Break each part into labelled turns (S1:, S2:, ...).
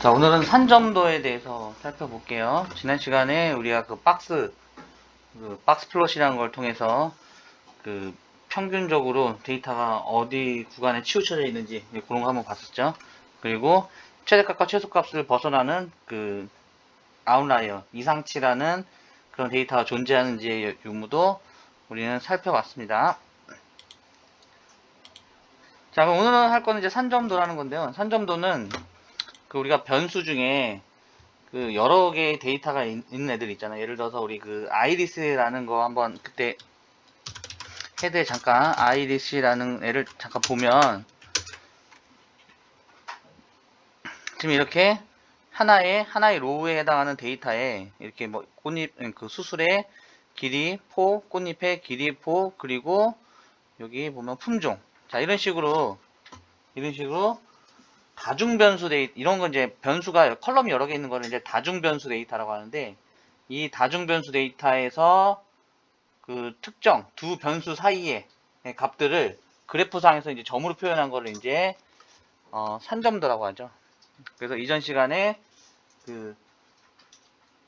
S1: 자, 오늘은 산점도에 대해서 살펴볼게요. 지난 시간에 우리가 그 박스 플롯이라는 걸 통해서 그 평균적으로 데이터가 어디 구간에 치우쳐져 있는지 그런 거 한번 봤었죠. 그리고 최대값과 최소값을 벗어나는 그 아웃라이어, 이상치라는 그런 데이터가 존재하는지의 유무도 우리는 살펴봤습니다. 자, 그럼 오늘은 할 거는 이제 산점도라는 건데요. 산점도는 그 우리가 변수 중에 그 여러 개의 데이터가 있는 애들 있잖아요. 예를 들어서 우리 그 아이리스라는 거 한번 그때 헤드에 잠깐 아이리스라는 애를 잠깐 보면 지금 이렇게 하나의 로우에 해당하는 데이터에 이렇게 뭐 꽃잎 그 수술의 길이 포, 꽃잎의 길이 포, 그리고 여기 보면 품종. 자, 이런 식으로 다중변수 데이터, 이런 건 이제 변수가 컬럼이 여러 개 있는 거를 이제 다중변수 데이터라고 하는데, 이 다중변수 데이터에서 그 특정 두 변수 사이의 값들을 그래프상에서 이제 점으로 표현한 거를 이제 산점도라고 하죠. 그래서 이전 시간에 그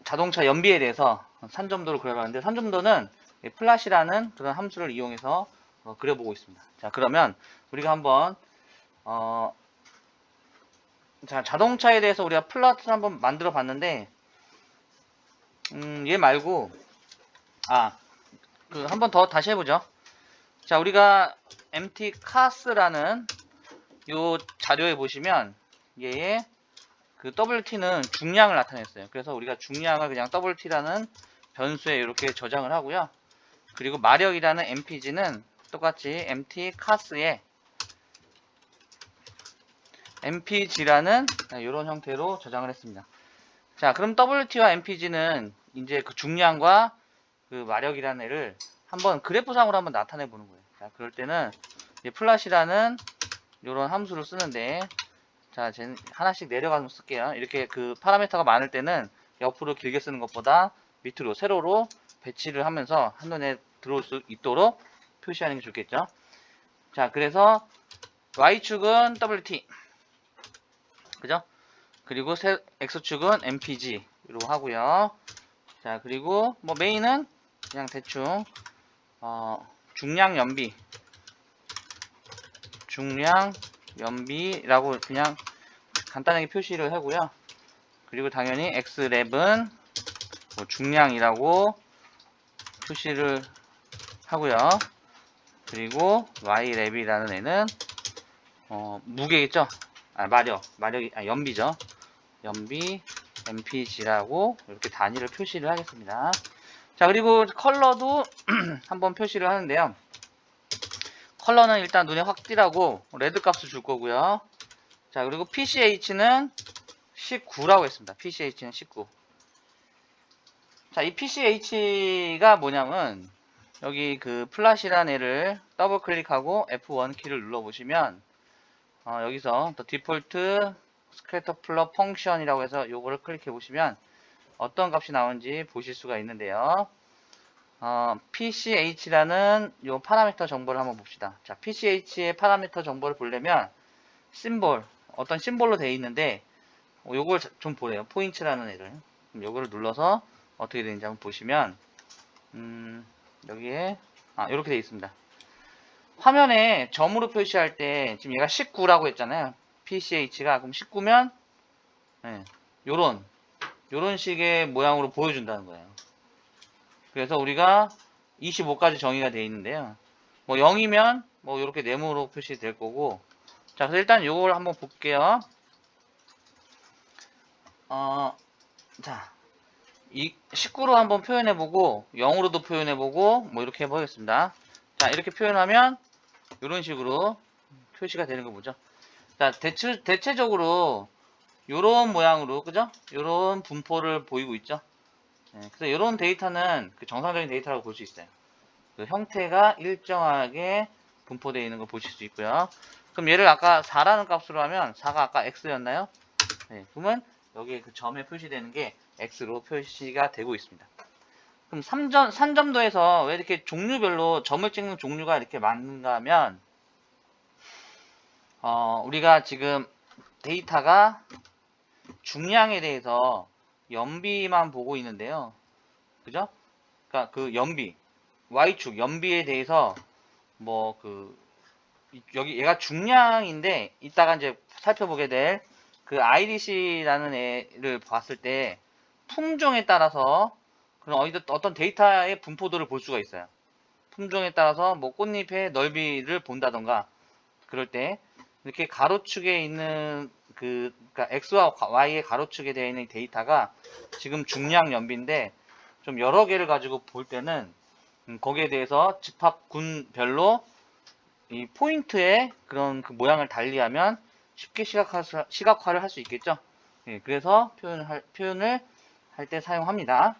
S1: 자동차 연비에 대해서 산점도를 그려봤는데, 산점도는 플랫이라는 그런 함수를 이용해서 그려보고 있습니다. 자, 그러면 우리가 한번 자, 자동차에 대해서 우리가 플랫을 한번 만들어 봤는데, 얘 말고 그 한 번 더 다시 해보죠. 자, 우리가 MT 카스라는 요 자료에 보시면 얘의 그 WT는 중량을 나타냈어요. 그래서 우리가 중량을 그냥 WT라는 변수에 이렇게 저장을 하고요. 그리고 마력이라는 MPG는 똑같이 MT 카스에 MPG라는 이런 형태로 저장을 했습니다. 자, 그럼 WT와 MPG는 이제 그 중량과 그 마력이라는 애를 한번 그래프상으로 한번 나타내 보는 거예요. 자, 그럴 때는 플랫이라는 이런 함수를 쓰는데, 자, 하나씩 내려가서 쓸게요. 이렇게 그 파라미터가 많을 때는 옆으로 길게 쓰는 것보다 밑으로 세로로 배치를 하면서 한눈에 들어올 수 있도록 표시하는 게 좋겠죠. 자, 그래서 Y축은 WT, 그죠? 그리고 X축은 MPG로 하고요. 자, 그리고 뭐 메인은 그냥 대충 중량 연비라고 그냥 간단하게 표시를 하고요. 그리고 당연히 X랩은 뭐 중량이라고 표시를 하고요. 그리고 Y랩이라는 애는 무게겠죠? 연비죠. 연비 MPG라고 이렇게 단위를 표시를 하겠습니다. 자, 그리고 컬러도 한번 표시를 하는데요. 컬러는 일단 눈에 확 띄라고 레드 값을 줄 거고요. 자, 그리고 PCH는 19라고 했습니다. PCH는 19. 자, 이 PCH가 뭐냐면 여기 그 플랫이라는 애를 더블 클릭하고 F1 키를 눌러 보시면 여기서 더 디폴트 스케터 플러 펑션이라고 해서 요거를 클릭해 보시면 어떤 값이 나오는지 보실 수가 있는데요. PCH라는 요 파라미터 정보를 한번 봅시다. 자, PCH의 파라미터 정보를 보려면 어떤 심볼로 되어 있는데 요걸 좀 보래요. 포인트라는 애를. 그럼 요거를 눌러서 어떻게 되는지 한번 보시면 여기에 이렇게 되어 있습니다. 화면에 점으로 표시할 때 지금 얘가 19라고 했잖아요. PCH가 그럼 19면 요런 식의 모양으로 보여준다는 거예요. 그래서 우리가 25까지 정의가 되어 있는데요. 뭐 0이면 뭐 이렇게 네모로 표시될 거고. 자, 그래서 일단 요걸 한번 볼게요. 자, 19로 한번 표현해보고 0으로도 표현해보고 뭐 이렇게 해보겠습니다. 자, 이렇게 표현하면 이런 식으로 표시가 되는 거 보죠. 자, 대체적으로 요런 모양으로, 그죠? 요런 분포를 보이고 있죠. 그래서 이런 데이터는 그 정상적인 데이터라고 볼 수 있어요. 그 형태가 일정하게 분포되어 있는 걸 보실 수 있고요. 그럼 얘를 아까 4라는 값으로 하면 4가 아까 x였나요? 네, 그러면 여기에 그 점에 표시되는 게 x로 표시가 되고 있습니다. 그럼 산점도에서 왜 이렇게 종류별로 점을 찍는 종류가 이렇게 많은가 하면 우리가 지금 데이터가 중량에 대해서 연비만 보고 있는데요. 그죠? 그러니까 그 연비, Y축 연비에 대해서 뭐 여기 얘가 중량인데 이따가 이제 살펴보게 될 그 IDC라는 애를 봤을 때 품종에 따라서 그런 어떤 데이터의 분포도를 볼 수가 있어요. 품종에 따라서 뭐 꽃잎의 넓이를 본다던가 그럴 때 이렇게 가로축에 있는 그러니까 X와 Y의 가로축에 되어 있는 데이터가 지금 중량 연비인데 좀 여러 개를 가지고 볼 때는 거기에 대해서 집합군별로 이 포인트의 그런 그 모양을 달리하면 쉽게 시각화를 할 수 있겠죠. 예, 그래서 표현을 할 때 사용합니다.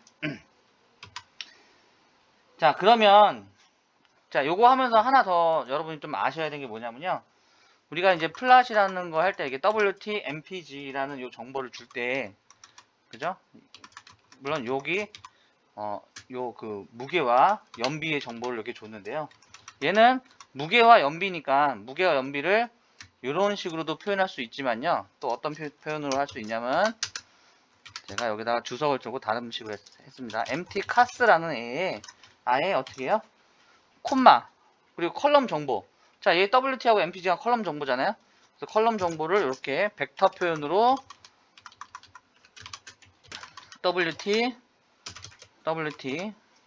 S1: 자, 그러면 자, 요거 하면서 하나 더 여러분이 좀 아셔야 되는 게 뭐냐면요. 우리가 이제 플랫이라는 거 할 때 이게 WT, MPG라는 요 정보를 줄 때, 그죠? 물론 여기 요 그 무게와 연비의 정보를 이렇게 줬는데요. 얘는 무게와 연비니까 무게와 연비를 이런 식으로도 표현할 수 있지만요. 또 어떤 표현으로 할 수 있냐면 제가 여기다가 주석을 주고 다른 식으로 했습니다. MT 카스라는 애에 아예 어떻게 해요? 콤마 그리고 컬럼 정보. 자, 얘 WT하고 MPG가 컬럼 정보잖아요. 그래서 컬럼 정보를 이렇게 벡터 표현으로 WT,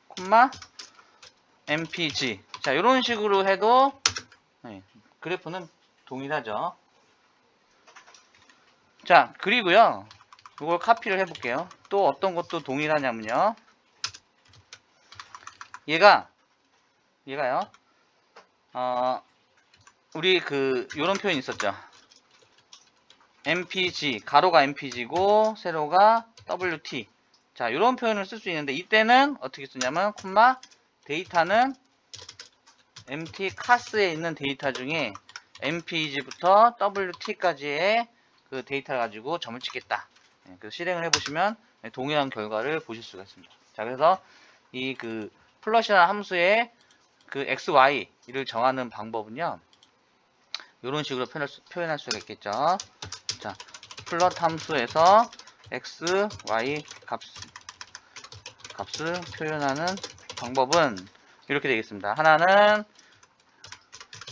S1: 콤마 MPG. 자, 이런 식으로 해도 네, 그래프는 동일하죠. 자, 그리고요. 이걸 카피를 해볼게요. 또 어떤 것도 동일하냐면요. 얘가요. 우리 요런 표현 있었죠. MPG, 가로가 MPG고, 세로가 WT. 자, 요런 표현을 쓸 수 있는데, 이때는 어떻게 쓰냐면, 콤마, 데이터는 MT 카스에 있는 데이터 중에 MPG부터 WT까지의 그 데이터를 가지고 점을 찍겠다. 그래서 실행을 해보시면 동일한 결과를 보실 수가 있습니다. 자, 그래서 이 플러시라는 함수의 XY를 정하는 방법은요. 이런 식으로 표현할 수가 있겠죠. 자, 플롯 함수에서 X, Y 값을 표현하는 방법은 이렇게 되겠습니다. 하나는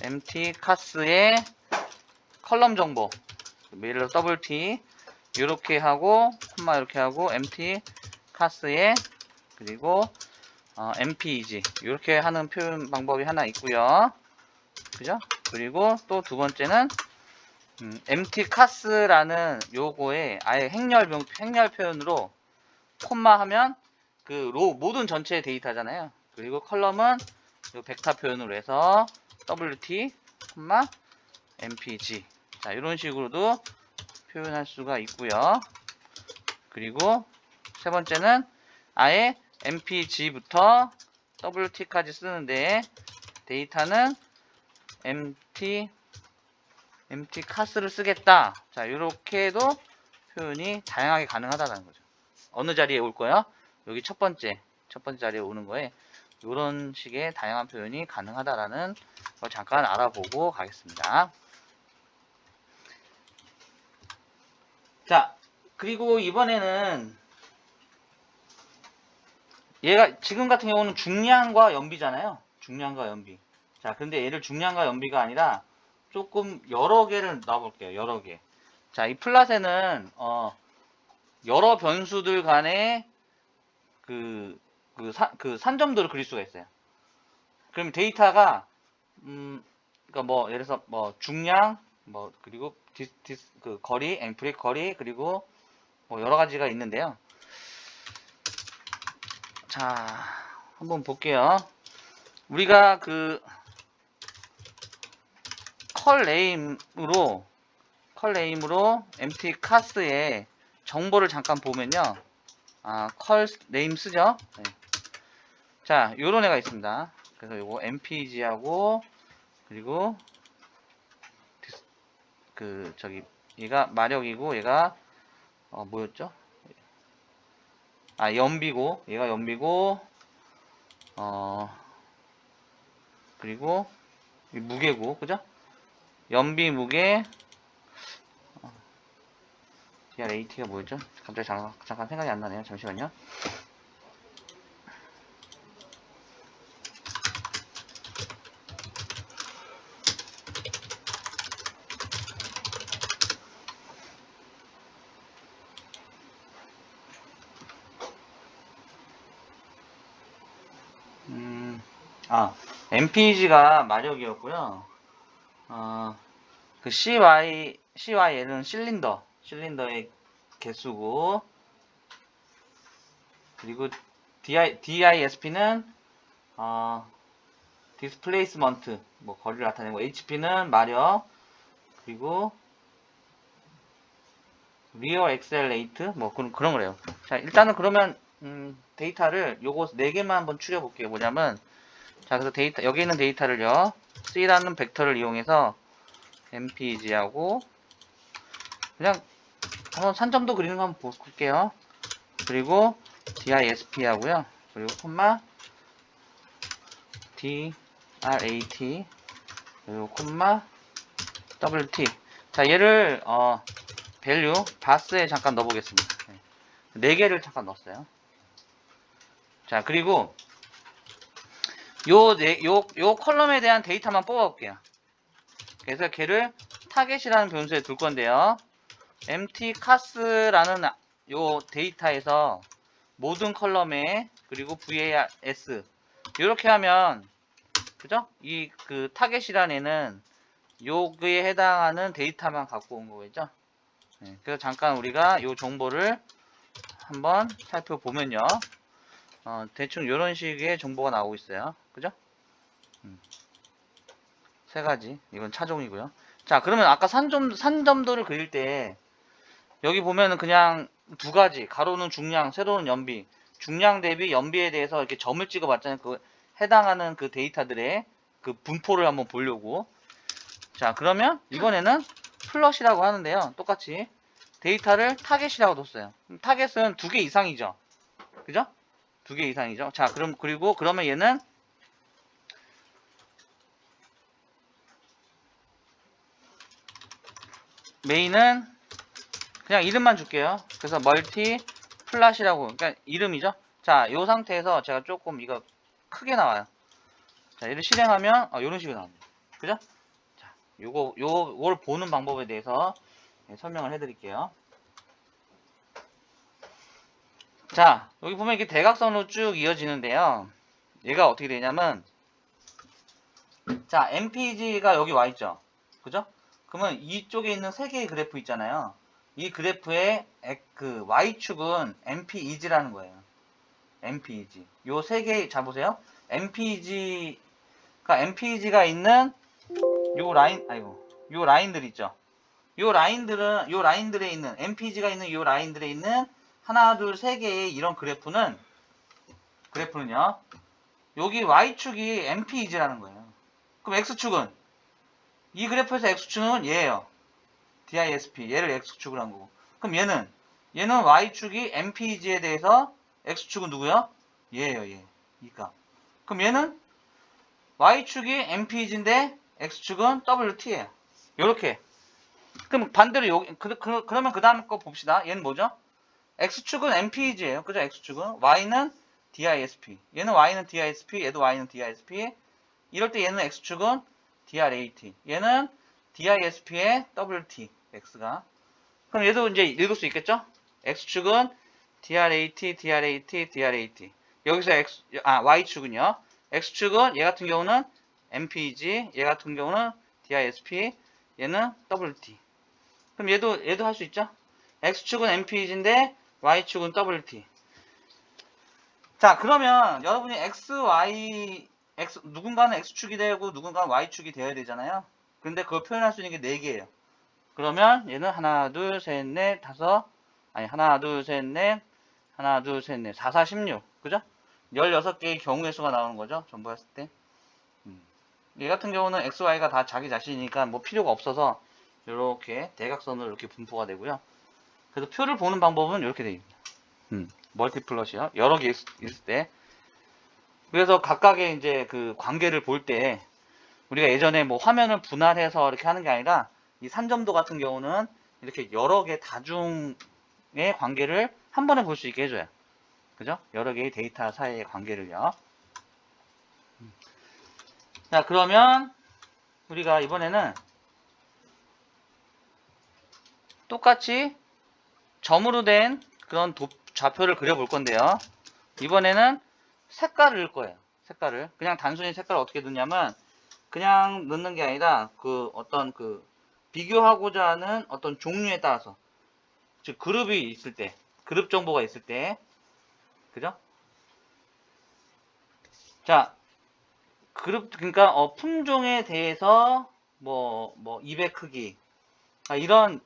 S1: MT 카스의 컬럼 정보, 예를 들어 WT 이렇게 하고 콤마 이렇게 하고 MT 카스의 그리고 MPEG 이렇게 하는 표현 방법이 하나 있고요. 그죠? 그리고 또 두 번째는 MT 카스라는 요거에 아예 행렬 표현으로 콤마 하면 모든 전체의 데이터잖아요. 그리고 컬럼은 요 벡터 표현으로 해서 WT, MPG. 자, 이런 식으로도 표현할 수가 있고요. 그리고 세 번째는 아예 MPG부터 WT까지 쓰는데 데이터는 MT 카스를 쓰겠다. 자, 이렇게도 표현이 다양하게 가능하다는 거죠. 어느 자리에 올 거야? 여기 첫 번째 자리에 오는 거에 이런 식의 다양한 표현이 가능하다라는 걸 잠깐 알아보고 가겠습니다. 자, 그리고 이번에는 얘가 지금 같은 경우는 중량과 연비잖아요. 중량과 연비. 자, 근데 얘를 중량과 연비가 아니라 조금 여러 개를 놔볼게요. 여러 개. 자, 이 플랫에는 여러 변수들 간의 산점도를 그릴 수가 있어요. 그럼 데이터가 그러니까 뭐 예를 들어서 뭐 중량 그리고 거리, 앵프릭 거리 그리고 뭐 여러 가지가 있는데요. 자, 한번 볼게요. 우리가 컬네임으로 MT 카스의 정보를 잠깐 보면요. 컬네임 쓰죠. 네. 자, 요런 애가 있습니다. 그래서 요거 MPG하고 그리고 얘가 마력이고 얘가 뭐였죠? 연비고 얘가 연비고 그리고 무게고 그죠? 연비 무게 DRAT가 뭐였죠? 갑자기 잠깐 생각이 안 나네요. 잠시만요. MPG가 마력이었고요. 그 CYL은 실린더의 개수고, 그리고 DISP는 디스플레이스먼트, 뭐 거리를 나타내고, HP는 마력, 그리고 리어 엑셀레이트, 뭐 그런 거래요. 자, 일단은 그러면 데이터를 요거 4개만 한번 추려 볼게요. 뭐냐면, 자, 그래서 여기 있는 데이터를요, C라는 벡터를 이용해서 MPG하고, 그냥 한번 산점도 그리는 거 한번 볼게요. 그리고 DISP 하고요. 그리고 콤마 DRAT, 그리고 콤마 WT. 자, 얘를 밸류 바스에 잠깐 넣어보겠습니다. 네 개를 잠깐 넣었어요. 자, 그리고 요 컬럼에 대한 데이터만 뽑아볼게요. 그래서 걔를 타겟이라는 변수에 둘 건데요. empty cas라는 요 데이터에서 모든 컬럼에, 그리고 VAS 이렇게 하면, 그죠? 이 그 타겟이라는 애는 여기에 해당하는 데이터만 갖고 온 거겠죠? 네, 그래서 잠깐 우리가 요 정보를 한번 살펴보면요. 대충 이런 식의 정보가 나오고 있어요. 그죠? 세 가지. 이건 차종이고요. 자, 그러면 아까 산점도를 그릴 때 여기 보면은 그냥 두 가지, 가로는 중량, 세로는 연비, 중량 대비 연비에 대해서 이렇게 점을 찍어 봤잖아요. 그 해당하는 그 데이터들의 그 분포를 한번 보려고. 자, 그러면 이번에는 플롯이라고 하는데요. 똑같이 데이터를 타겟이라고 뒀어요. 타겟은 2개 이상이죠. 그죠? 2개 이상이죠. 자, 그러면 얘는 메인은 그냥 이름만 줄게요. 그래서 멀티 플랫이라고, 그러니까 이름이죠. 자, 요 상태에서 제가 조금 이거 크게 나와요. 자, 얘를 실행하면 이런 식으로 나옵니다. 그죠? 자, 요걸 보는 방법에 대해서 설명을 해드릴게요. 자, 여기 보면 이렇게 대각선으로 쭉 이어지는데요. 얘가 어떻게 되냐면, 자, MPG가 여기 와 있죠. 그죠? 그러면 이쪽에 있는 3개의 그래프 있잖아요. 이 그래프의 그 Y축은 MPEG라는 거예요. MPEG. 요 3개, 자, 보세요. MPEG가 있는 요 라인들 있죠. 요 라인들에 있는, MPEG가 있는 요 라인들에 있는 하나, 둘, 3개의 이런 그래프는요. 여기 Y축이 MPEG라는 거예요. 그럼 X축은? 이 그래프에서 X축은 얘예요. DISP. 얘를 X축을 한 거고. 그럼 얘는 Y축이 MPEG에 대해서 X축은 누구야? 얘예요, 얘. 이 값. 그럼 얘는 Y축이 MPEG인데 X축은 WT예요. 요렇게. 그럼 반대로 그러면 그 다음 거 봅시다. 얘는 뭐죠? X축은 MPEG예요. 그죠? X축은. Y는 DISP. 얘는 Y는 DISP, 얘도 Y는 DISP. 이럴 때 얘는 X축은 DRAT. 얘는 DISP의 WT. X가. 그럼 얘도 이제 읽을 수 있겠죠? X축은 DRAT, DRAT, DRAT. 여기서 Y축은요. X축은 얘 같은 경우는 MPEG, 얘 같은 경우는 DISP, 얘는 WT. 그럼 얘도 할 수 있죠? X축은 MPEG인데 Y축은 WT. 자, 그러면 여러분이 누군가는 X축이 되고 누군가는 Y축이 되어야 되잖아요. 근데 그걸 표현할 수 있는 게 4개예요. 그러면 얘는 하나, 둘, 셋, 넷, 다섯, 하나, 둘, 셋, 넷, 하나, 둘, 셋, 넷, 4, 4, 16. 그죠? 16개의 경우의 수가 나오는 거죠. 전부 했을 때. 얘 같은 경우는 X, Y가 다 자기 자신이니까 뭐 필요가 없어서 이렇게 대각선으로 이렇게 분포가 되고요. 그래서 표를 보는 방법은 이렇게 됩니다. 멀티플롯이요. 여러 개 있을 때. 그래서 각각의 이제 그 관계를 볼 때 우리가 예전에 뭐 화면을 분할해서 이렇게 하는 게 아니라 이 산점도 같은 경우는 이렇게 여러 개 다중의 관계를 한 번에 볼 수 있게 해줘요. 그죠? 여러 개의 데이터 사이의 관계를요. 자, 그러면 우리가 이번에는 똑같이 점으로 된 그런 좌표를 그려볼 건데요. 이번에는 색깔을 넣을 거예요. 색깔을. 그냥 단순히 색깔을 어떻게 넣냐면, 그냥 넣는 게 아니라, 비교하고자 하는 어떤 종류에 따라서, 즉, 그룹이 있을 때, 그룹 정보가 있을 때, 그죠? 자, 그러니까, 품종에 대해서, 입의 크기, 이런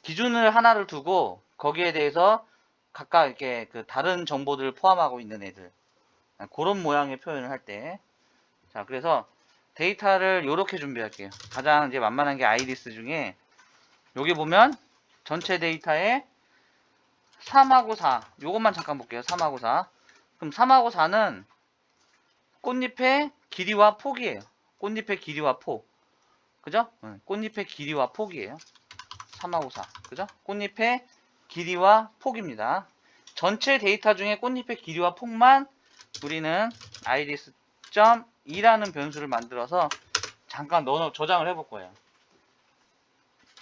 S1: 기준을 하나를 두고, 거기에 대해서 각각 이렇게 다른 정보들을 포함하고 있는 애들. 그런 모양의 표현을 할 때. 자, 그래서 데이터를 이렇게 준비할게요. 가장 이제 만만한 게 아이리스 중에, 여기 보면 전체 데이터에 3하고 4. 요것만 잠깐 볼게요. 3하고 4. 그럼 3하고 4는 꽃잎의 길이와 폭이에요. 꽃잎의 길이와 폭. 그죠? 꽃잎의 길이와 폭이에요. 3하고 4. 그죠? 꽃잎의 길이와 폭입니다. 전체 데이터 중에 꽃잎의 길이와 폭만 우리는 iris.2라는 변수를 만들어서 잠깐 저장을 해볼 거예요.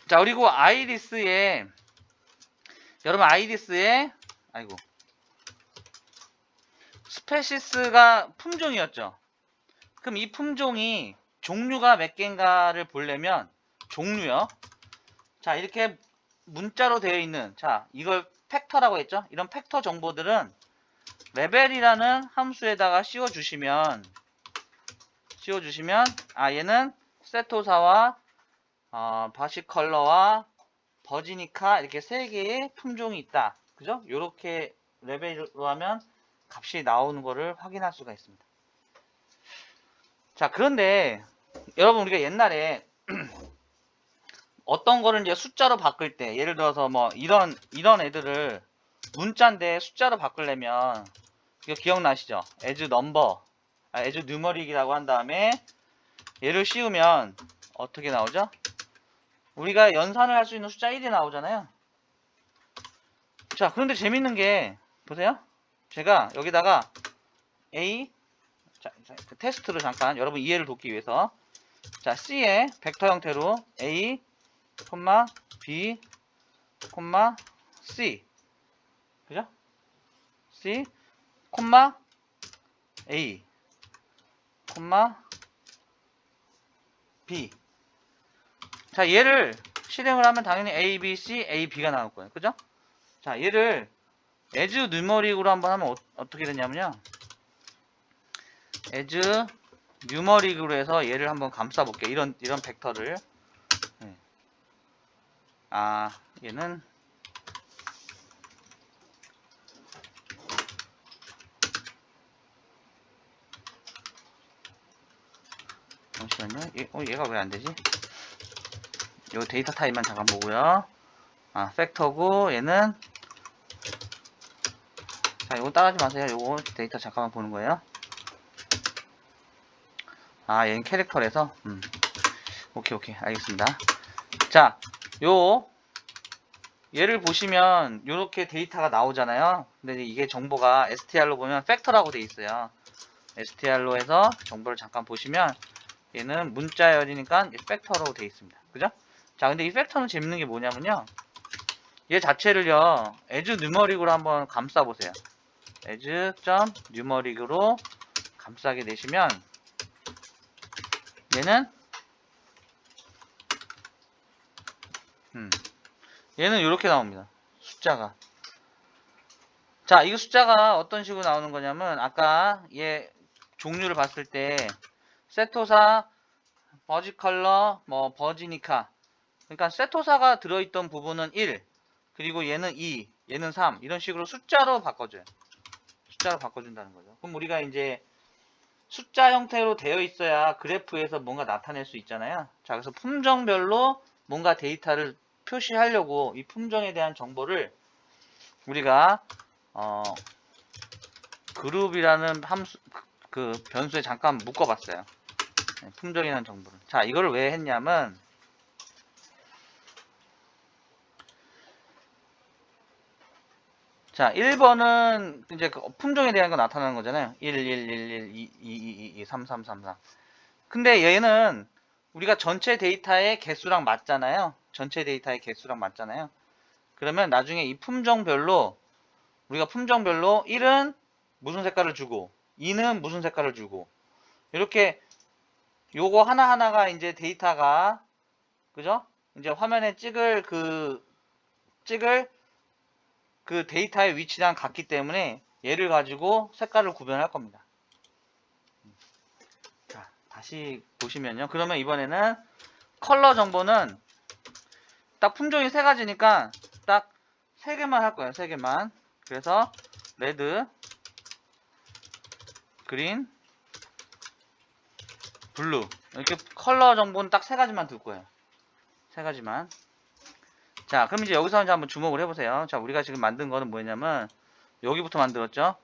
S1: 자, 그리고 여러분 아이리스에 스페시스가 품종이었죠. 그럼 이 품종이 종류가 몇 개인가를 보려면 종류요. 자, 이렇게 문자로 되어 있는, 자, 이걸 팩터라고 했죠. 이런 팩터 정보들은 레벨이라는 함수에다가 씌워주시면 얘는 세토사와 바시컬러와 버지니카 이렇게 세 개의 품종이 있다. 그죠? 요렇게 레벨로 하면 값이 나오는 거를 확인할 수가 있습니다. 자, 그런데 여러분 우리가 옛날에 어떤 거를 이제 숫자로 바꿀 때, 예를 들어서 이런 애들을 문자인데 숫자로 바꾸려면 이거 기억나시죠? as numeric이라고 한 다음에 얘를 씌우면 어떻게 나오죠? 우리가 연산을 할 수 있는 숫자 1이 나오잖아요. 자, 그런데 재밌는 게 보세요. 제가 여기다가 A, 자, 테스트로 잠깐 여러분 이해를 돕기 위해서, 자, C에 벡터 형태로 A, B, C, 그죠? C, A, B. 자, 얘를 실행을 하면 당연히 A, B, C, A, B가 나올 거예요. 그죠? 자, 얘를 as numeric으로 한번 하면 어떻게 되냐면요. as numeric으로 해서 얘를 한번 감싸 볼게요. 이런 벡터를. 네. 얘는 잠시만요. 얘가 왜 안 되지? 요 데이터 타입만 잠깐 보고요. 팩터고 얘는, 자, 이거 따라하지 마세요. 요거 데이터 잠깐만 보는 거예요. 얘는 캐릭터라서 오케이 알겠습니다. 자, 얘를 보시면 요렇게 데이터가 나오잖아요. 근데 이게 정보가 str로 보면 팩터라고 돼 있어요. str로 해서 정보를 잠깐 보시면 얘는 문자열이니까 팩터로 돼 있습니다. 그죠? 자, 근데 이 팩터는 재밌는 게 뭐냐면요. 얘 자체를요, as numeric으로 한번 감싸 보세요. as.numeric으로 감싸게 되시면 얘는 이렇게 나옵니다. 숫자가. 자, 이 숫자가 어떤 식으로 나오는 거냐면, 아까 얘 종류를 봤을 때 세토사, 버지컬러, 버지니카, 그러니까 세토사가 들어있던 부분은 1, 그리고 얘는 2, 얘는 3, 이런 식으로 숫자로 바꿔줘요. 숫자로 바꿔준다는 거죠. 그럼 우리가 이제 숫자 형태로 되어 있어야 그래프에서 뭔가 나타낼 수 있잖아요. 자, 그래서 품종별로 뭔가 데이터를 표시하려고 이 품종에 대한 정보를 우리가 그룹이라는 함수, 변수에 잠깐 묶어봤어요. 품종이라는 정보를. 자, 이거를 왜 했냐면, 자, 1번은 이제 그 품종에 대한 거 나타나는 거잖아요. 1, 1, 1, 1, 2, 2, 2, 2, 3, 3, 3, 4. 근데 얘는 우리가 전체 데이터의 개수랑 맞잖아요. 전체 데이터의 개수랑 맞잖아요. 그러면 나중에 이 품종별로 우리가 품종별로 1은 무슨 색깔을 주고 2는 무슨 색깔을 주고 이렇게 요거 하나하나가 이제 데이터가 그죠? 이제 화면에 찍을 그 데이터의 위치랑 같기 때문에 얘를 가지고 색깔을 구별할 겁니다. 자, 다시 보시면요. 그러면 이번에는 컬러 정보는 딱 품종이 세 가지니까 딱 세 개만 할 거예요. 세 개만. 그래서 레드, 그린, 블루 이렇게 컬러 정보는 딱 세 가지만 둘 거예요. 세 가지만. 자, 그럼 이제 여기서 이제 한번 주목을 해보세요. 자, 우리가 지금 만든 거는 뭐냐면 여기부터 만들었죠.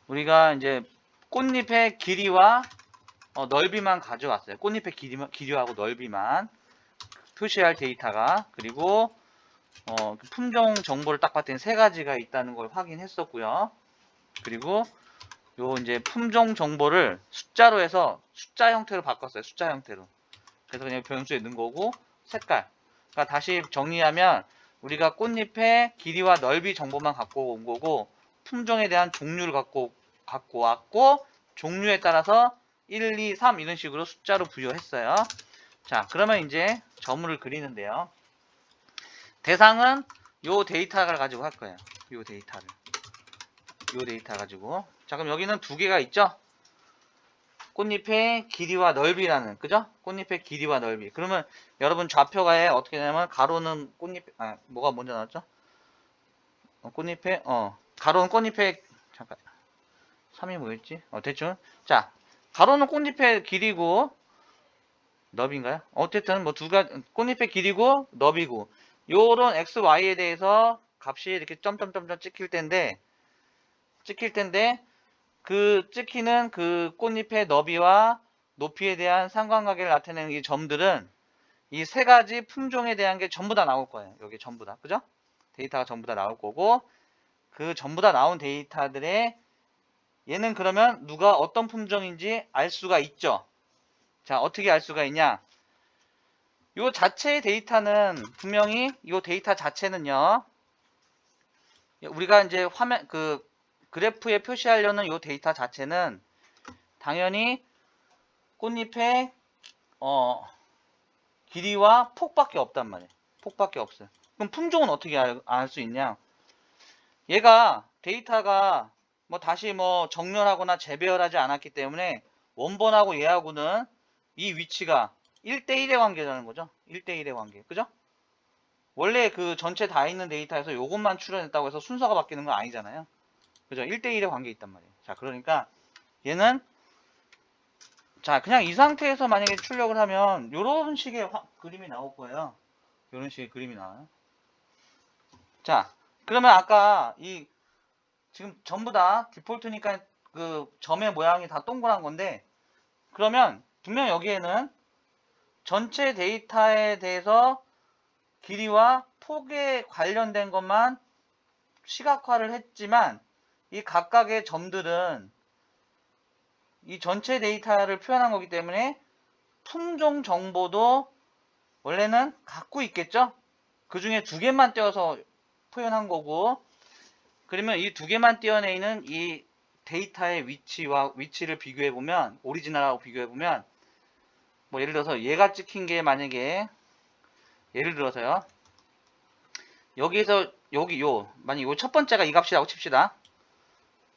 S1: 우리가 이제 꽃잎의 길이와 넓이만 가져왔어요. 꽃잎의 길이하고 넓이만 표시할 데이터가 그리고 품종 정보를 딱 봤더니 세 가지가 있다는 걸 확인했었고요. 그리고 요 이제 품종 정보를 숫자로 해서 숫자 형태로 바꿨어요. 숫자 형태로. 그래서 그냥 변수에 넣은 거고 색깔. 그러니까 다시 정리하면 우리가 꽃잎의 길이와 넓이 정보만 갖고 온 거고 품종에 대한 종류를 갖고 왔고 종류에 따라서 1, 2, 3 이런 식으로 숫자로 부여했어요. 자, 그러면 이제 점을 그리는데요. 대상은 요 데이터를 가지고 할 거예요. 요 데이터 가지고. 자, 그럼 여기는 두 개가 있죠? 꽃잎의 길이와 넓이라는, 그죠? 꽃잎의 길이와 넓이. 그러면 여러분 좌표가에 어떻게 되냐면 가로는 꽃잎, 뭐가 먼저 나왔죠? 가로는 꽃잎의, 잠깐, 3이 뭐였지? 대충. 자, 가로는 꽃잎의 길이고, 너비인가요? 어쨌든 뭐 꽃잎의 길이고 너비고 요런 x, y에 대해서 값이 이렇게 점점점점 찍힐 텐데 그 찍히는 그 꽃잎의 너비와 높이에 대한 상관관계를 나타내는 이 점들은 이 세 가지 품종에 대한 게 전부 다 나올 거예요. 여기 전부 다. 그죠? 데이터가 전부 다 나올 거고 그 전부 다 나온 데이터들의 얘는 그러면 누가 어떤 품종인지 알 수가 있죠. 자, 어떻게 알 수가 있냐? 요 자체의 데이터는 분명히 요 데이터 자체는요. 우리가 이제 화면 그래프에 표시하려는 요 데이터 자체는 당연히 꽃잎의 길이와 폭밖에 없단 말이에요. 폭밖에 없어요. 그럼 품종은 어떻게 알 수 있냐? 얘가 데이터가 뭐 다시 뭐 정렬하거나 재배열하지 않았기 때문에 원본하고 얘하고는 이 위치가 1대1의 관계라는 거죠. 1대1의 관계. 그죠? 원래 그 전체 다 있는 데이터에서 요것만 출현했다고 해서 순서가 바뀌는 건 아니잖아요. 그죠? 1대1의 관계 있단 말이에요. 자, 그러니까 얘는 자, 그냥 이 상태에서 만약에 출력을 하면 요런 식의 그림이 나올 거예요. 요런 식의 그림이 나와요. 자, 그러면 아까 지금 전부 다 디폴트니까 그 점의 모양이 다 동그란 건데 그러면 분명 여기에는 전체 데이터에 대해서 길이와 폭에 관련된 것만 시각화를 했지만 이 각각의 점들은 이 전체 데이터를 표현한 거기 때문에 품종 정보도 원래는 갖고 있겠죠? 그 중에 두 개만 떼어서 표현한 거고 그러면 이 두 개만 떼어내는 이 데이터의 위치를 비교해보면 오리지널하고 비교해보면 뭐 예를 들어서 얘가 찍힌 게 만약에 예를 들어서요 여기에서 만약 요 첫 번째가 이 값이라고 칩시다.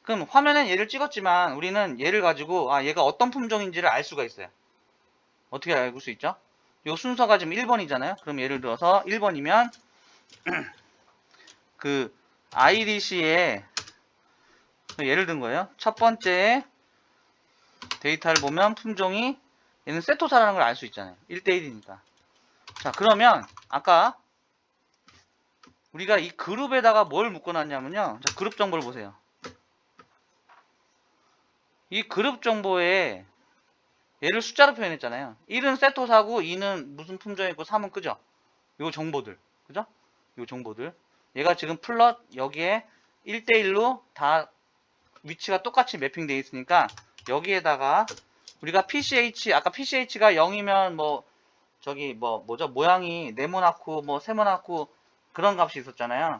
S1: 그럼 화면엔 얘를 찍었지만 우리는 얘를 가지고 얘가 어떤 품종인지를 알 수가 있어요. 어떻게 알 수 있죠? 요 순서가 지금 1번이잖아요. 그럼 예를 들어서 1번이면 그 아이리시에 예를 든 거예요. 첫 번째 데이터를 보면 품종이 얘는 세토사라는 걸 알 수 있잖아요. 1대1이니까. 자, 그러면 아까 우리가 이 그룹에다가 뭘 묶어놨냐면요. 자, 그룹 정보를 보세요. 이 그룹 정보에 얘를 숫자로 표현했잖아요. 1은 세토사고 2는 무슨 품종이고 3은 그죠? 요 정보들. 그죠? 요 정보들. 얘가 지금 플롯 여기에 1대1로 다 위치가 똑같이 매핑되어 있으니까 여기에다가 우리가 PCH, 아까 PCH가 0이면 뭐 저기 뭐죠? 모양이 네모나고 뭐 세모나고 그런 값이 있었잖아요.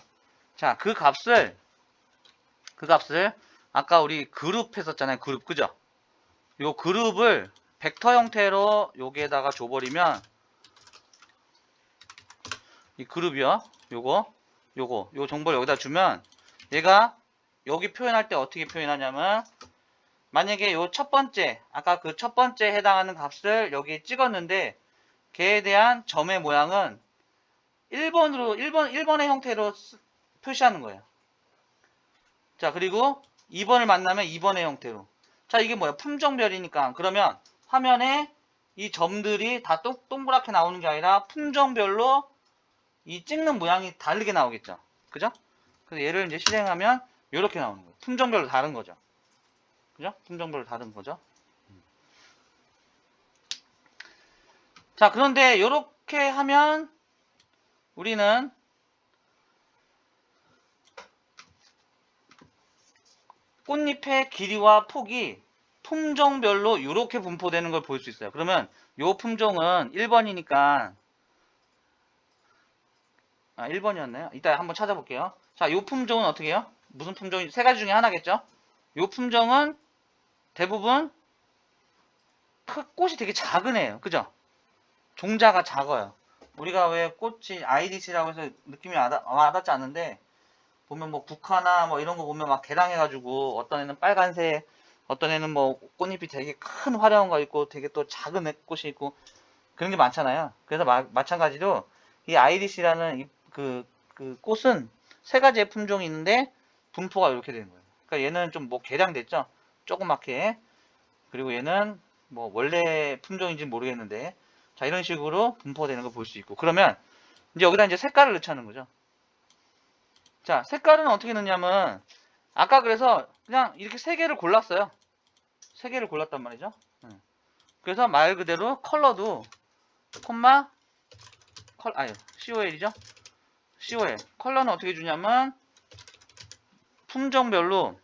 S1: 자, 그 값을 아까 우리 그룹 했었잖아요. 그룹, 그죠? 요 그룹을 벡터 형태로 여기에다가 줘버리면 이 그룹이요. 요 정보를 여기다 주면 얘가 여기 표현할 때 어떻게 표현하냐면 만약에 요 첫 번째, 아까 그 첫 번째 해당하는 값을 여기에 찍었는데 걔에 대한 점의 모양은 1번의 형태로 표시하는 거예요. 자, 그리고 2번을 만나면 2번의 형태로. 자, 이게 뭐야? 품종별이니까. 그러면 화면에 이 점들이 다 동그랗게 나오는 게 아니라 품종별로 이 찍는 모양이 다르게 나오겠죠. 그죠? 그래서 얘를 이제 실행하면 이렇게 나오는 거예요. 품종별로 다른 거죠. 그죠? 품종별로 다른 거죠. 자, 그런데 이렇게 하면 우리는 꽃잎의 길이와 폭이 품종별로 이렇게 분포되는 걸 볼 수 있어요. 그러면 이 품종은 1번이니까 1번이었나요? 이따 한번 찾아볼게요. 자, 이 품종은 어떻게 해요? 무슨 품종이 세 가지 중에 하나겠죠? 이 품종은 대부분 꽃이 되게 작은 애예요. 그죠? 종자가 작아요. 우리가 왜 꽃이 IDC라고 해서 느낌이 와닿지 않는데 보면 뭐 국화나 뭐 이런 거 보면 막 개량해가지고 어떤 애는 빨간색, 어떤 애는 뭐 꽃잎이 되게 큰 화려한 거 있고 되게 또 작은 꽃이 있고 그런 게 많잖아요. 그래서 마찬가지로 이 IDC라는 그 꽃은 세 가지의 품종이 있는데 분포가 이렇게 되는 거예요. 그러니까 얘는 좀 뭐 개량됐죠. 조그맣게. 그리고 얘는 뭐 원래 품종인지 모르겠는데 자, 이런 식으로 분포되는 걸 볼 수 있고 그러면 이제 여기다 이제 색깔을 넣자는 거죠. 자, 색깔은 어떻게 넣냐면 아까 그래서 그냥 이렇게 세 개를 골랐어요. 세 개를 골랐단 말이죠. 그래서 말 그대로 컬러도 콤마 COL이죠. COL 컬러는 어떻게 주냐면 품종별로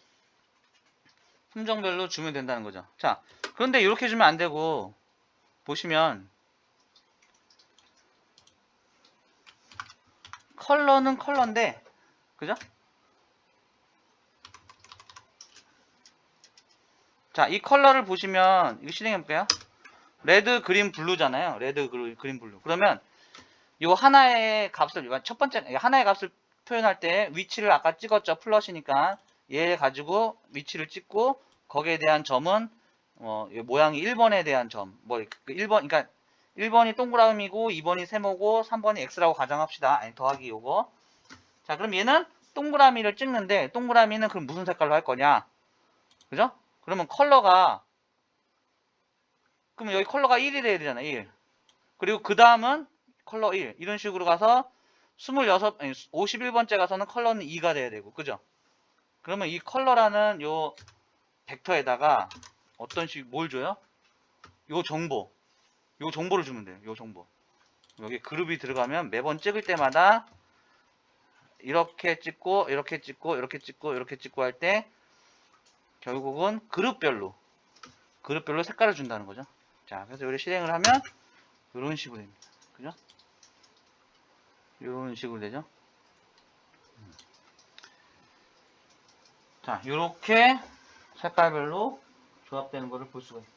S1: 주면 된다는 거죠. 자, 그런데 이렇게 주면 안 되고 보시면 컬러는 컬러인데 그죠? 자, 이 컬러를 보시면 이거 실행해 볼게요. 레드, 그린, 블루잖아요. 레드, 그린, 블루. 그러면 이 하나의 값을 첫 번째 하나의 값을 표현할 때 위치를 아까 찍었죠. 플러시니까 얘 가지고 위치를 찍고 거기에 대한 점은 모양이 1번에 대한 점. 뭐 1번 그러니까 1번이 동그라미고 2번이 세모고 3번이 x라고 가정합시다. 아니 더하기 요거. 자, 그럼 얘는 동그라미를 찍는데 동그라미는 그럼 무슨 색깔로 할 거냐? 그죠? 그러면 컬러가 그러면 여기 컬러가 1이 돼야 되잖아. 1. 그리고 그 다음은 컬러 1 이런 식으로 가서 51번째 가서는 컬러는 2가 돼야 되고 그죠? 그러면 이 컬러라는 요 벡터에다가 어떤 뭘 줘요? 요 정보를 주면 돼요. 요 정보. 여기 그룹이 들어가면 매번 찍을 때마다 이렇게 찍고 이렇게 찍고 이렇게 찍고 이렇게 찍고 할 때 결국은 그룹별로 색깔을 준다는 거죠. 자, 그래서 이걸 실행을 하면 이런 식으로 됩니다. 그죠? 이런 식으로 되죠. 자, 이렇게 색깔별로 조합되는 것을 볼 수가 있어요.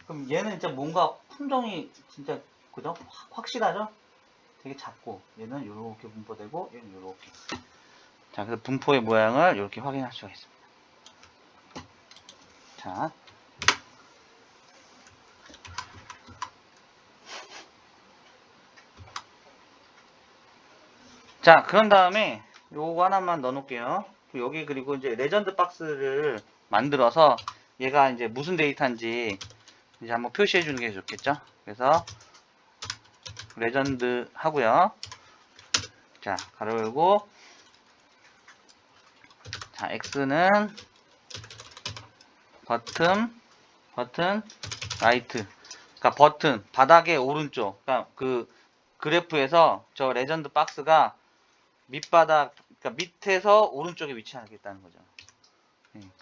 S1: 그럼 얘는 진짜 뭔가 품종이 진짜 그죠? 확실하죠? 되게 작고 얘는 이렇게 분포되고 얘는 이렇게. 자, 그래서 분포의 모양을 이렇게 확인할 수가 있습니다. 자, 그런 다음에 요거 하나만 넣어 놓을게요. 여기 그리고 이제 레전드 박스를 만들어서 얘가 이제 무슨 데이터인지 이제 한번 표시해 주는 게 좋겠죠. 그래서 레전드 하고요. 자, 가로 열고 자, x는 버튼 라이트. 그러니까 버튼 바닥의 오른쪽. 그러니까 그 그래프에서 저 레전드 박스가 밑바닥 그러니까 밑에서 오른쪽에 위치하겠다는 거죠.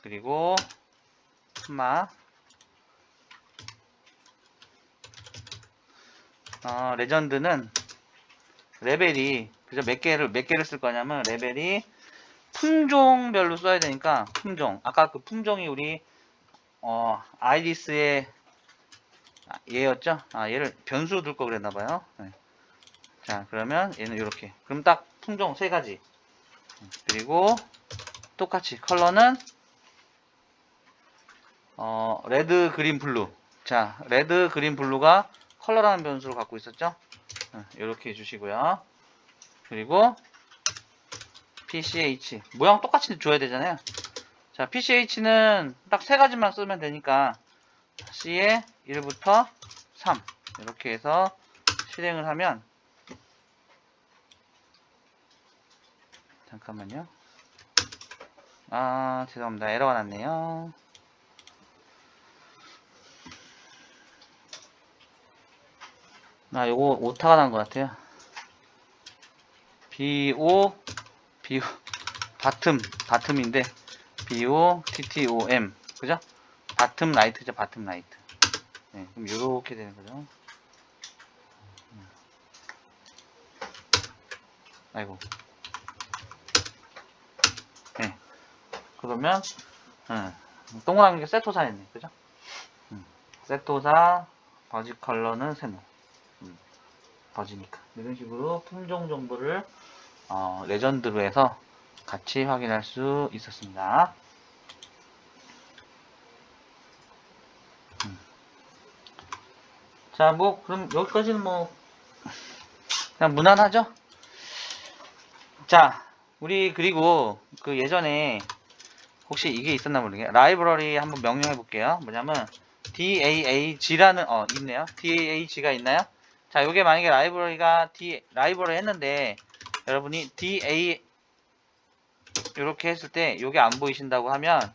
S1: 그리고 콤마 레전드는 레벨이 그죠? 몇 개를 쓸 거냐면 레벨이 품종별로 써야 되니까 품종 아까 그 품종이 우리 아이리스의 얘였죠? 얘를 변수로 둘 거 그랬나봐요. 자, 그러면 얘는 이렇게. 그럼 딱 품종 세 가지. 그리고 똑같이 컬러는 레드, 그린, 블루. 자, 레드, 그린, 블루가 컬러라는 변수를 갖고 있었죠? 이렇게 해주시고요. 그리고 PCH 모양 똑같이 줘야 되잖아요. 자, PCH는 딱 세 가지만 쓰면 되니까 C에 1부터 3 이렇게 해서 실행을 하면 잠깐만요. 죄송합니다. 에러가 났네요. 요거 오타가 난 것 같아요. BO 바텀인데 BO TTOM 그죠? 바텀 라이트죠. 바텀 라이트. 그럼 요렇게 되는 거죠. 아이고. 그러면 동그란 게 세토사였네. 그죠? 세토사 버지 컬러는 세모. 버지니까. 이런 식으로 품종 정보를 레전드로 해서 같이 확인할 수 있었습니다. 자, 뭐 그럼 여기까지는 뭐 그냥 무난하죠? 자, 우리 그리고 그 예전에 혹시 이게 있었나 모르겠네. 라이브러리 한번 명령해 볼게요. 뭐냐면 DAAG라는 있네요. DAAG가 있나요? 자, 요게 만약에 라이브러리 했는데 여러분이 DA 이렇게 했을 때 요게 안 보이신다고 하면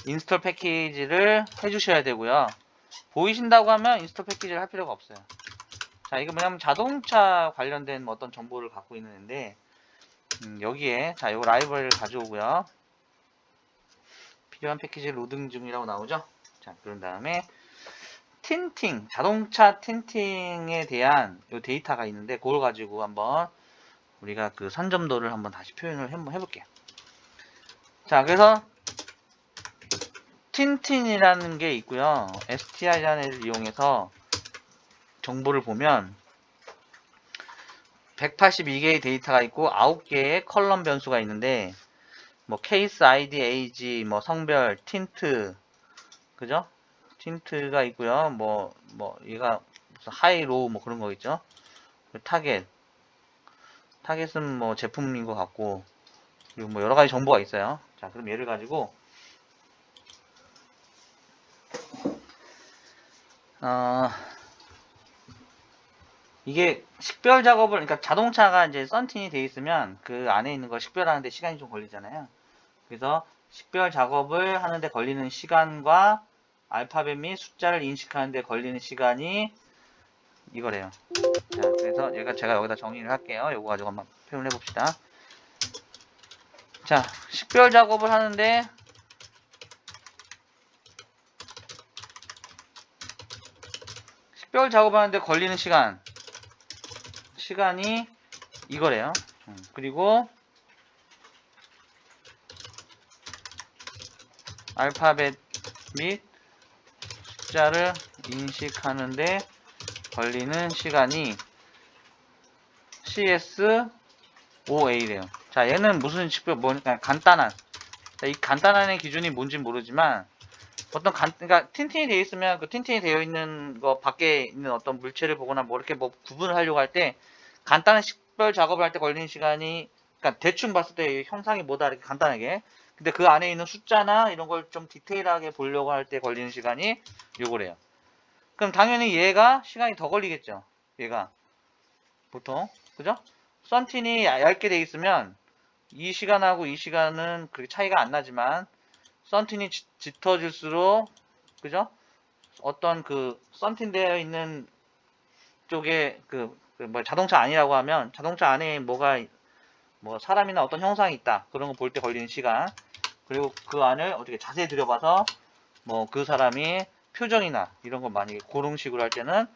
S1: 인스톨 패키지를 해주셔야 되고요. 보이신다고 하면 인스톨 패키지를 할 필요가 없어요. 자, 이거 뭐냐면 자동차 관련된 어떤 정보를 갖고 있는데 여기에 자, 요거 라이브러리를 가져오고요. 필요한 패키지 로딩 중이라고 나오죠. 자, 그런 다음에 틴팅, 자동차 틴팅에 대한 요 데이터가 있는데 그걸 가지고 한번 우리가 그 선점도를 한번 다시 표현을 한번 해볼게요. 자, 그래서 틴틴이라는 게 있고요. STI라는 애를 이용해서 정보를 보면 182개의 데이터가 있고 9개의 컬럼 변수가 있는데 뭐 케이스 아이디 에이지 뭐 성별 틴트 그죠? 틴트가 있고요. 뭐 얘가 무슨 하이 로우 뭐 그런 거 있죠. 타겟은 뭐 제품인 것 같고 그리고 뭐 여러 가지 정보가 있어요. 자, 그럼 얘를 가지고 이게 식별 작업을 그러니까 자동차가 이제 썬팅이 돼 있으면 그 안에 있는 걸 식별하는데 시간이 좀 걸리잖아요. 그래서 식별 작업을 하는데 걸리는 시간과 알파벳 및 숫자를 인식하는데 걸리는 시간이 이거래요. 자, 그래서 제가 여기다 정리를 할게요. 요거 가지고 한번 표현을 해봅시다. 자, 식별 작업을 하는데 걸리는 시간이 이거래요. 그리고 알파벳 및 숫자를 인식하는데 걸리는 시간이 CS5A래요. 자, 얘는 무슨 식별 뭐니까 간단한. 자, 이 간단한의 기준이 뭔지 모르지만 그러니까 틴틴이 되어 있으면 그 틴틴이 되어 있는 거 밖에 있는 어떤 물체를 보거나 뭐 이렇게 뭐 구분을 하려고 할 때 간단한 식별 작업을 할 때 걸리는 시간이 그러니까 대충 봤을 때 형상이 뭐다 이렇게 간단하게 근데 그 안에 있는 숫자나 이런 걸 좀 디테일하게 보려고 할 때 걸리는 시간이 요거래요. 그럼 당연히 얘가 시간이 더 걸리겠죠. 얘가 보통 그죠? 썬틴이 얇게 돼 있으면 이 시간하고 이 시간은 그렇게 차이가 안 나지만 썬틴이 짙어질수록 그죠? 어떤 그 썬틴 되어 있는 쪽에 자동차 아니라고 하면 자동차 안에 뭐가 뭐 사람이나 어떤 형상이 있다. 그런 거 볼 때 걸리는 시간. 그리고 그 안을 어떻게 자세히 들여봐서 뭐 그 사람이 표정이나 이런 거 만약에 그런 식으로 할 때는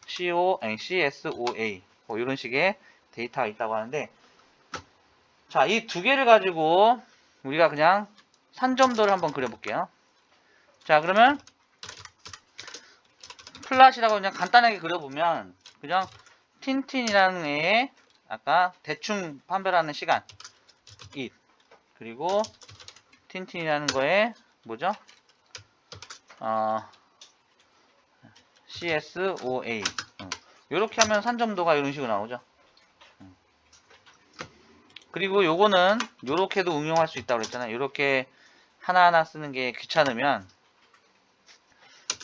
S1: CSOA 뭐 이런 식의 데이터가 있다고 하는데, 자, 이 두 개를 가지고 우리가 그냥 산점도를 한번 그려볼게요. 자, 그러면 플랫이라고 그냥 간단하게 그려보면 그냥 틴틴이라는 애의 아까 대충 판별하는 시간 it, 그리고 틴틴이라는 거에 뭐죠? CSOA. 이렇게 하면 산점도가 이런 식으로 나오죠. 그리고 요거는 요렇게도 응용할 수 있다고 그랬잖아요. 요렇게 하나하나 쓰는 게 귀찮으면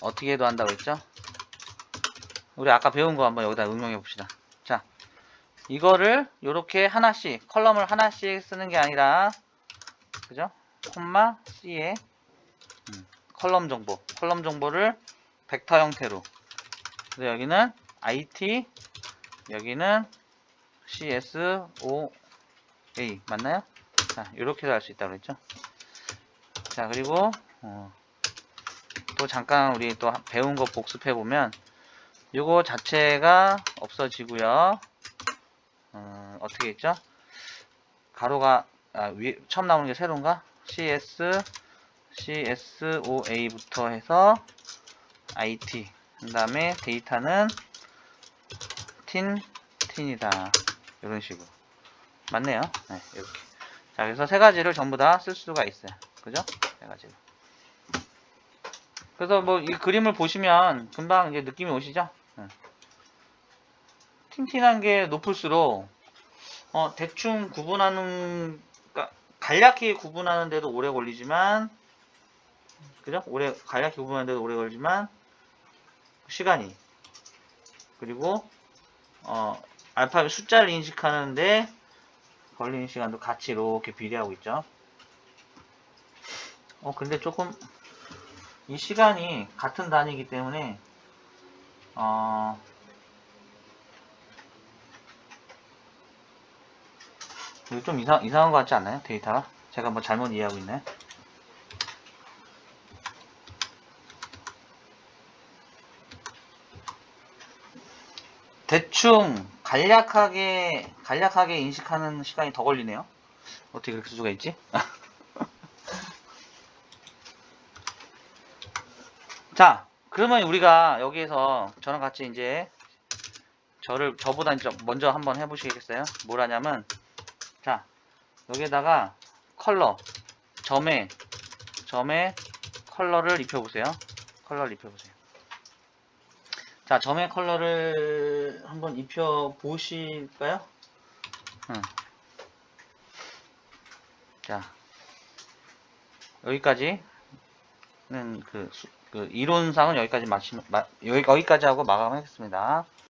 S1: 어떻게 해도 한다고 했죠? 우리 아까 배운 거 한번 여기다 응용해 봅시다. 자, 이거를 요렇게 하나씩, 컬럼을 하나씩 쓰는 게 아니라, 그죠? 콤마 C에 컬럼 정보를 벡터 형태로. 그래서 여기는 IT, 여기는 CSOA 맞나요? 자, 이렇게도 할 수 있다고 그랬죠. 자, 그리고 또 잠깐 우리 또 배운 거 복습해 보면 요거 자체가 없어지고요. 어떻게 했죠? 가로가 위에 처음 나오는 게 세로인가? CSOA부터 해서 IT, 그 다음에 데이터는 틴이다. 이런 식으로. 맞네요. 네, 이렇게. 자, 그래서 세 가지를 전부 다 쓸 수가 있어요. 그죠? 세 가지를. 그래서 뭐 이 그림을 보시면 금방 이제 느낌이 오시죠? 틴틴한 게 높을수록 대충 구분하는, 그러니까 간략히 구분하는데도 오래 걸리지만, 그죠? 간략히 구분하는데도 오래 걸리지만 시간이, 그리고 알파벳 숫자를 인식하는데 걸리는 시간도 같이 이렇게 비례하고 있죠. 근데 조금 이 시간이 같은 단위이기 때문에 이거 좀 이상한 것 같지 않나요? 데이터가? 제가 뭐 잘못 이해하고 있나요? 대충 간략하게 인식하는 시간이 더 걸리네요. 어떻게 그렇게 쓸 수가 있지? 자, 그러면 우리가 여기에서 저랑 같이 이제 저보다 이제 먼저 한번 해보시겠어요? 뭘 하냐면, 자, 여기에다가 컬러, 점에 컬러를 입혀보세요. 자, 점의 컬러를 한번 입혀보실까요? 자, 여기까지는 그 이론상은 여기까지 여기까지 하고 마감하겠습니다.